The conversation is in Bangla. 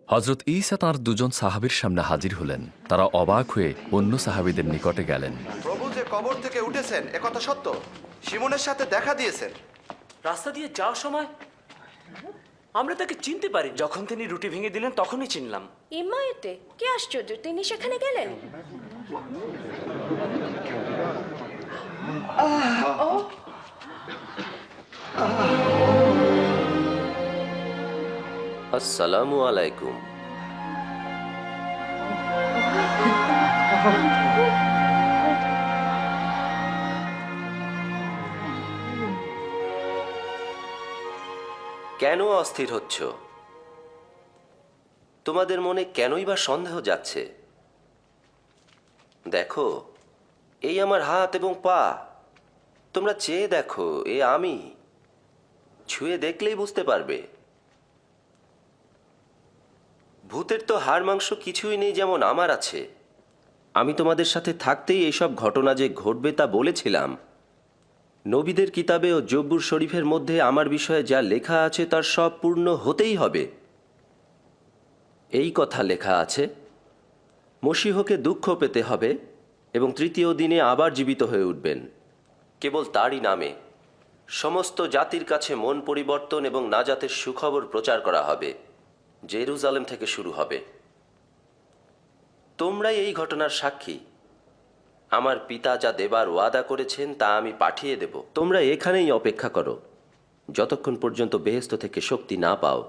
হজরত ঈসা তাঁর দুজন সাহাবীর সামনে হাজির হলেন। তারা অবাক হয়ে অন্য সাহাবীদের নিকটে গেলেন। প্রভু যে কবর থেকে উঠেছেন একথা সত্য, শিমনের সাথে দেখা দিয়েছেন। রাস্তা দিয়ে যাওয়ার সময় আমরা তাকে চিনতে পারি। যখন তিনি রুটি ভেঙে দিলেন তখনই চিনলাম। ইমায়তে কি আশ্চর্য, তিনি সেখানে গেলেন। আসসালামু আলাইকুম। কেন অস্থির হচ্ছ? তোমাদের মনে কেনই বা সন্দেহ যাচ্ছে? দেখো, এই আমার হাত এবং পা। তোমরা চেয়ে দেখো, এ আমি। ছুঁয়ে দেখলেই বুঝতে পারবে। ভূতের তো হাড় মাংস কিছুই নেই, যেমন আমার আছে। আমি তোমাদের সাথে থাকতেই এইসব ঘটনা যে ঘটবে তা বলেছিলাম। নবীদের কিতাবে ও জব্বুর শরীফের মধ্যে আমার বিষয়ে যা লেখা আছে তার সব পূর্ণ হতেই হবে। এই কথা লেখা আছে, মসীহকে দুঃখ পেতে হবে এবং তৃতীয় দিনে আবার জীবিত হয়ে উঠবেন, কেবল তারই নামে। সমস্ত জাতির কাছে মন পরিবর্তন এবং নাজাতের সুখবর প্রচার করা হবে। জেরুজালেম থেকে শুরু হবে। তোমরাই এই ঘটনার সাক্ষী। আমার পিতা যা দেবার ওয়াদা করেছেন তা আমি পাঠিয়ে দেব। তোমরা এখানেই অপেক্ষা করো যতক্ষণ পর্যন্ত বেহেশত থেকে শক্তি না পাও।